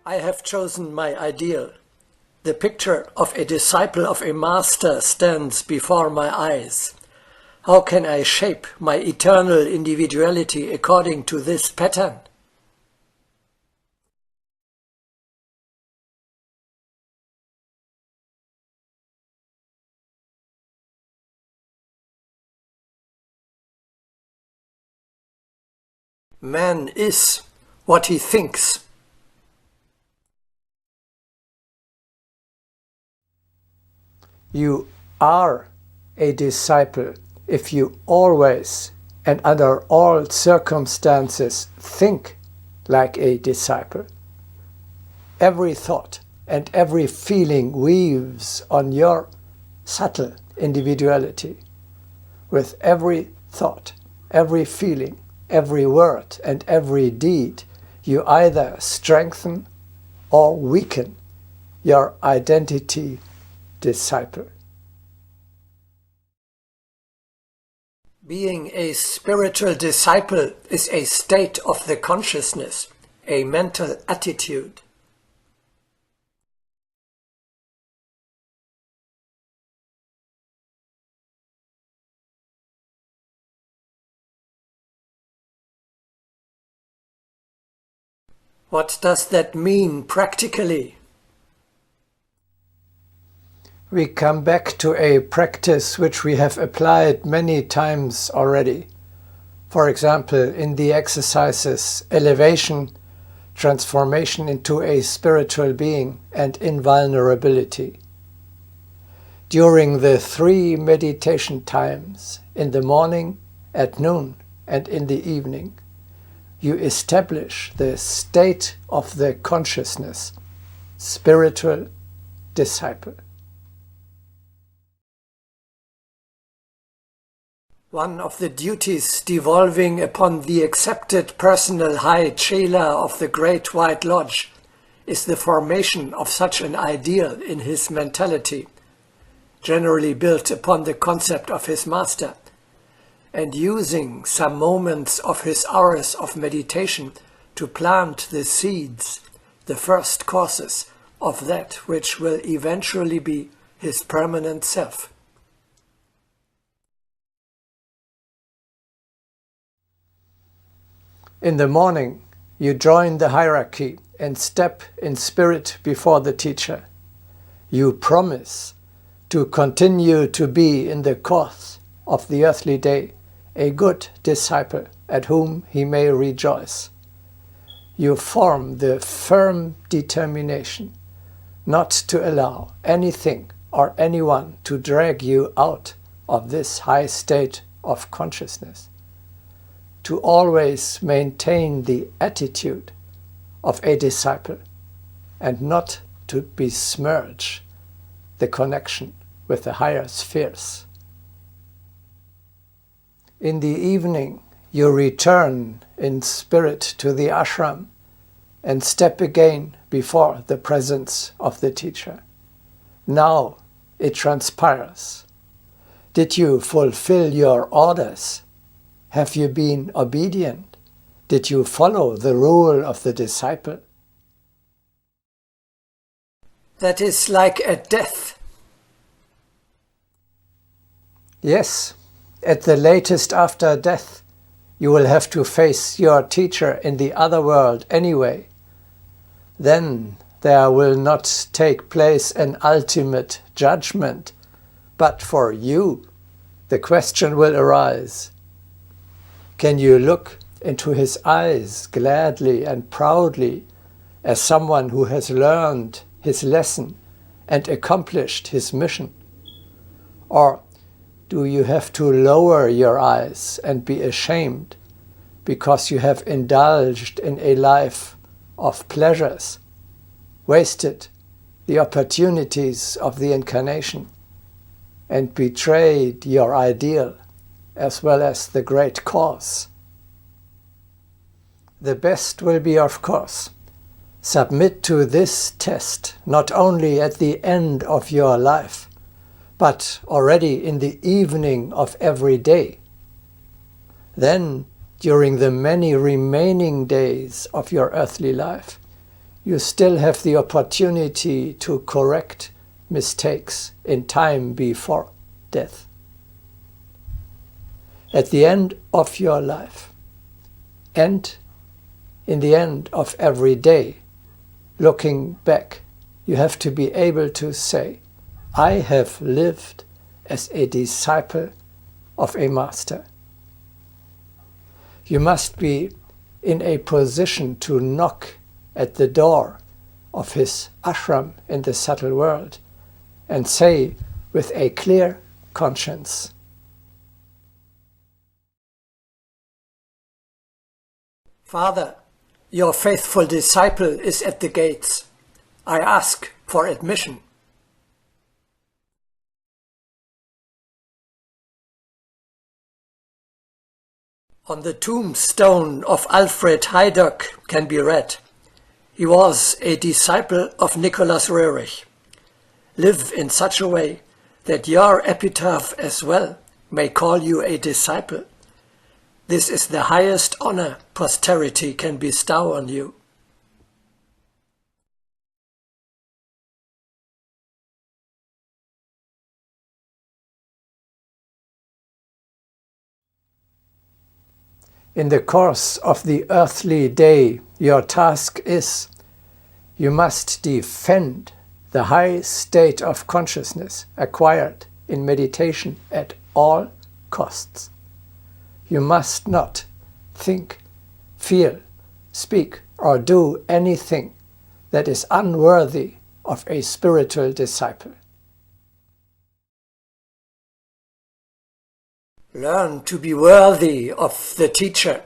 I have chosen my ideal. The picture of a disciple of a master stands before my eyes. How can I shape my eternal individuality according to this pattern? Man is what he thinks. You are a disciple if you always and under all circumstances think like a disciple. Every thought and every feeling weaves on your subtle individuality. With every thought, every feeling, every word and every deed, you either strengthen or weaken your identity disciple. Being a spiritual disciple is a state of the consciousness, a mental attitude. What does that mean practically? We come back to a practice which we have applied many times already. For example, in the exercises elevation, transformation into a spiritual being, and invulnerability. During the 3 meditation times, in the morning, at noon, and in the evening, you establish the state of the consciousness, spiritual disciple. One of the duties devolving upon the accepted personal High Chela of the Great White Lodge is the formation of such an ideal in his mentality, generally built upon the concept of his master, and using some moments of his hours of meditation to plant the seeds, the first causes of that which will eventually be his permanent self. In the morning, you join the hierarchy and step in spirit before the teacher. You promise to continue to be in the course of the earthly day a good disciple at whom he may rejoice. You form the firm determination not to allow anything or anyone to drag you out of this high state of consciousness, to always maintain the attitude of a disciple and not to besmirch the connection with the higher spheres. In the evening, you return in spirit to the ashram and step again before the presence of the teacher. Now it transpires. Did you fulfill your orders? Have you been obedient? Did you follow the rule of the disciple? That is like a death. Yes, at the latest after death, you will have to face your teacher in the other world anyway. Then there will not take place an ultimate judgment, but for you, the question will arise. Can you look into his eyes gladly and proudly as someone who has learned his lesson and accomplished his mission? Or do you have to lower your eyes and be ashamed because you have indulged in a life of pleasures, wasted the opportunities of the incarnation, and betrayed your ideal as well as the great cause? The best will be, of course, submit to this test not only at the end of your life, but already in the evening of every day. Then, during the many remaining days of your earthly life, you still have the opportunity to correct mistakes in time before death. At the end of your life, and in the end of every day, looking back, you have to be able to say, I have lived as a disciple of a master. You must be in a position to knock at the door of his ashram in the subtle world and say with a clear conscience, Father, your faithful disciple is at the gates. I ask for admission. On the tombstone of Alfred Haydock can be read, he was a disciple of Nicholas Roerich. Live in such a way that your epitaph as well may call you a disciple. This is the highest honor posterity can bestow on you. In the course of the earthly day, your task is, you must defend the high state of consciousness acquired in meditation at all costs. You must not think, feel, speak, or do anything that is unworthy of a spiritual disciple. Learn to be worthy of the teacher.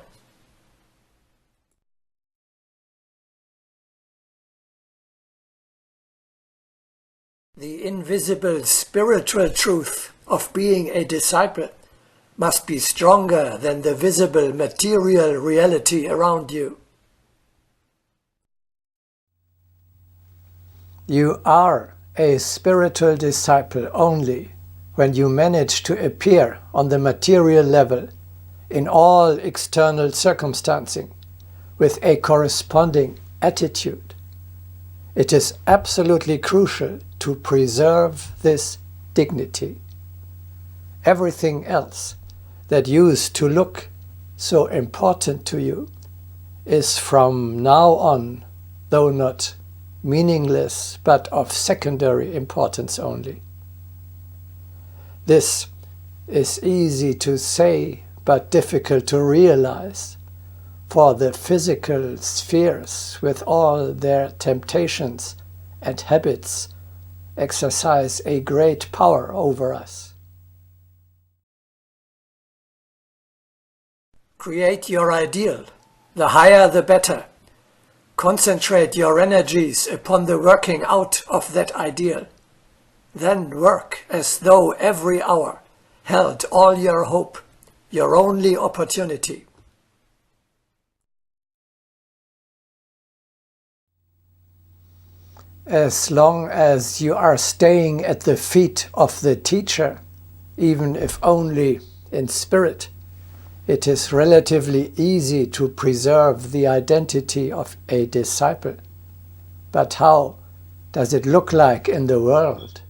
The invisible spiritual truth of being a disciple must be stronger than the visible material reality around you. You are a spiritual disciple only when you manage to appear on the material level in all external circumstancing with a corresponding attitude. It is absolutely crucial to preserve this dignity. Everything else that used to look so important to you is from now on, though not meaningless, but of secondary importance only. This is easy to say, but difficult to realize, for the physical spheres, with all their temptations and habits, exercise a great power over us. Create your ideal, the higher the better. Concentrate your energies upon the working out of that ideal. Then work as though every hour held all your hope, your only opportunity. As long as you are staying at the feet of the teacher, even if only in spirit, it is relatively easy to preserve the identity of a disciple. But how does it look like in the world?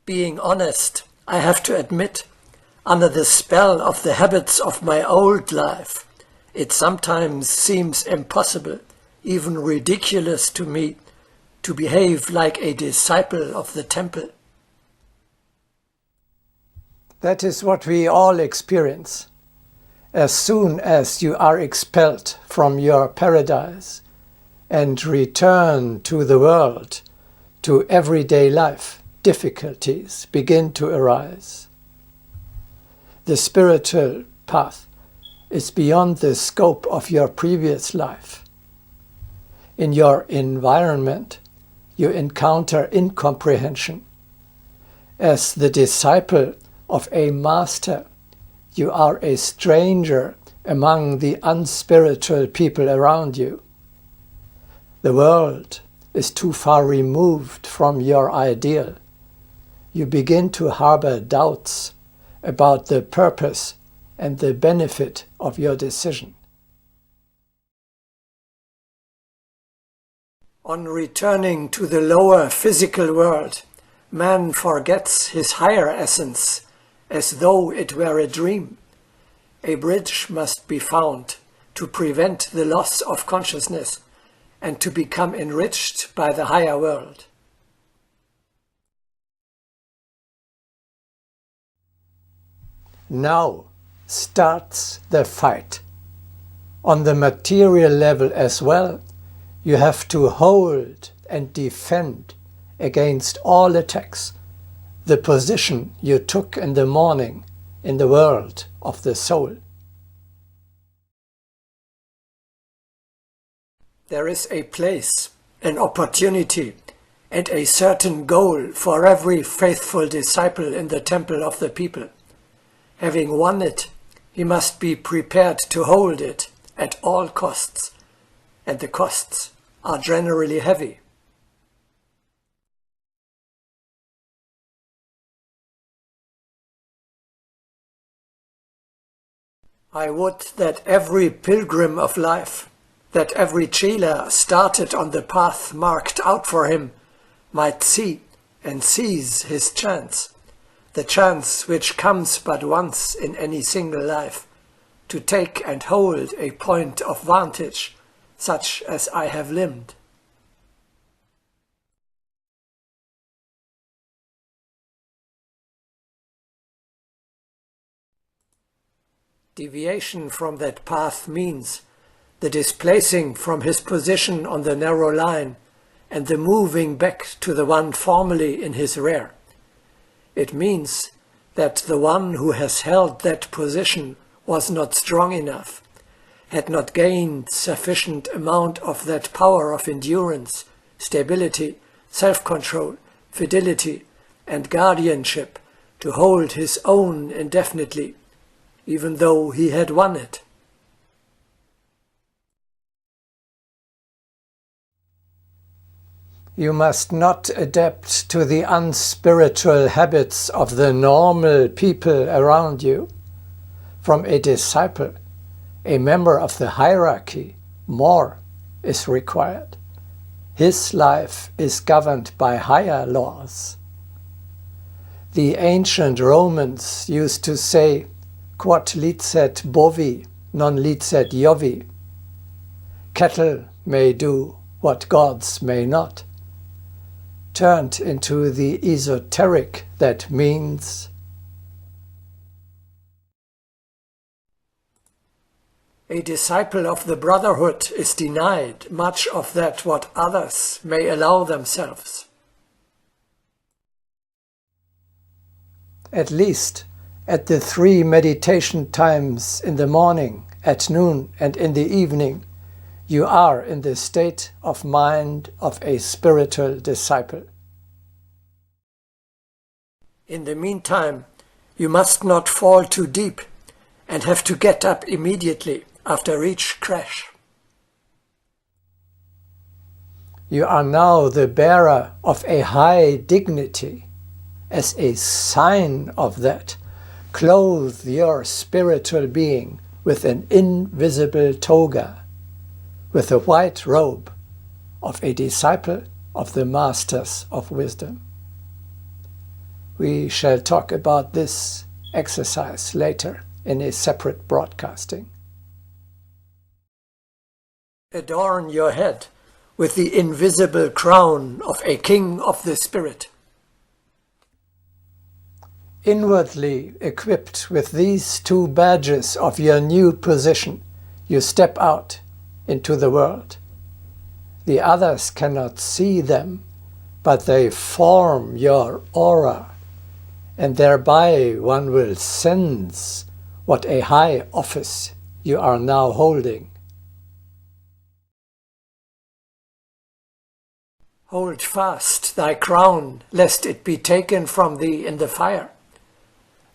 Being honest, I have to admit, under the spell of the habits of my old life, it sometimes seems impossible, even ridiculous to me, to behave like a disciple of the temple. That is what we all experience. As soon as you are expelled from your paradise and return to the world, to everyday life, difficulties begin to arise. The spiritual path is beyond the scope of your previous life. In your environment, you encounter incomprehension. As the disciple of a master, you are a stranger among the unspiritual people around you. The world is too far removed from your ideal. You begin to harbor doubts about the purpose and the benefit of your decision. On returning to the lower physical world, man forgets his higher essence as though it were a dream. A bridge must be found to prevent the loss of consciousness and to become enriched by the higher world. Now starts the fight. On the material level as well, you have to hold and defend against all attacks the position you took in the morning in the world of the soul. There is a place, an opportunity, and a certain goal for every faithful disciple in the temple of the people. Having won it, he must be prepared to hold it at all costs, and the costs are generally heavy. I would that every pilgrim of life, that every chela started on the path marked out for him, might see and seize his chance, the chance which comes but once in any single life, to take and hold a point of vantage, such as I have limned. Deviation from that path means the displacing from his position on the narrow line and the moving back to the one formerly in his rear. It means that the one who has held that position was not strong enough, had not gained sufficient amount of that power of endurance, stability, self-control, fidelity, and guardianship to hold his own indefinitely, even though he had won it. You must not adapt to the unspiritual habits of the normal people around you. From a disciple, a member of the hierarchy, more is required. His life is governed by higher laws. The ancient Romans used to say, quod licet bovi, non licet Jovi. Cattle may do what gods may not. Turned into the esoteric, that means a disciple of the Brotherhood is denied much of that what others may allow themselves. At least at the 3 meditation times in the morning, at noon, and in the evening, you are in the state of mind of a spiritual disciple. In the meantime, you must not fall too deep and have to get up immediately after each crash. You are now the bearer of a high dignity. As a sign of that, clothe your spiritual being with an invisible toga, with a white robe of a disciple of the Masters of Wisdom. We shall talk about this exercise later in a separate broadcasting. Adorn your head with the invisible crown of a king of the spirit. Inwardly equipped with these 2 badges of your new position, you step out into the world. The others cannot see them, but they form your aura, and thereby one will sense what a high office you are now holding. Hold fast thy crown, lest it be taken from thee in the fire.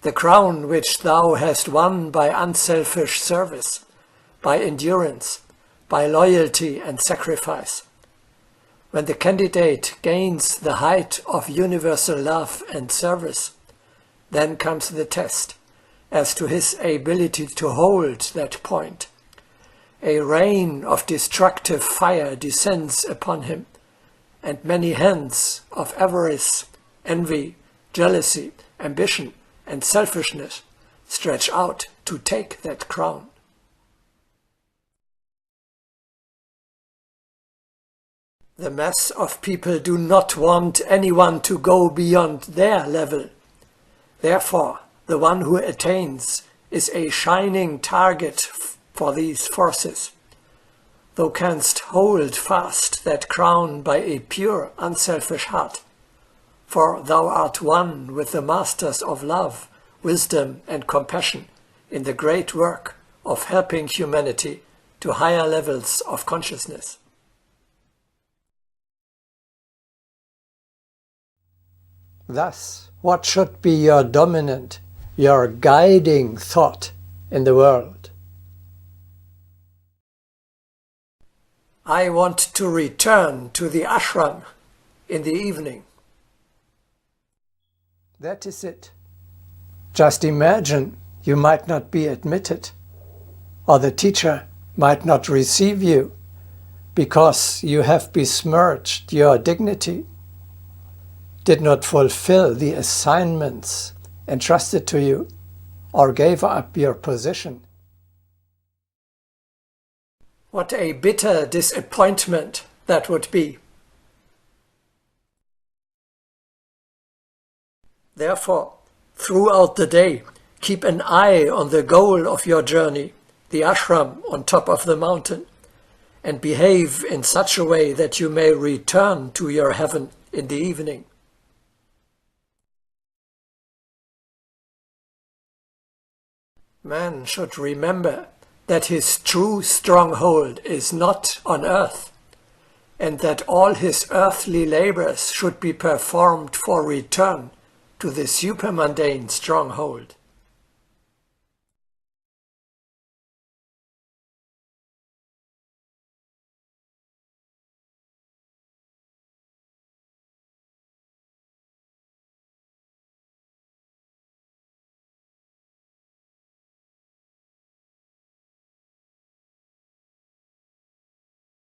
The crown which thou hast won by unselfish service, by endurance, by loyalty and sacrifice. When the candidate gains the height of universal love and service, then comes the test as to his ability to hold that point. A rain of destructive fire descends upon him, and many hands of avarice, envy, jealousy, ambition, and selfishness stretch out to take that crown. The mass of people do not want anyone to go beyond their level. Therefore, the one who attains is a shining target for these forces. Thou canst hold fast that crown by a pure, unselfish heart, for thou art one with the masters of love, wisdom, and compassion in the great work of helping humanity to higher levels of consciousness. Thus, what should be your dominant, your guiding thought in the world? I want to return to the ashram in the evening. That is it. Just imagine you might not be admitted, or the teacher might not receive you because you have besmirched your dignity, did not fulfill the assignments entrusted to you, or gave up your position. What a bitter disappointment that would be. Therefore, throughout the day, keep an eye on the goal of your journey, the ashram on top of the mountain, and behave in such a way that you may return to your heaven in the evening. Man should remember that his true stronghold is not on earth, and that all his earthly labors should be performed for return to the supermundane stronghold.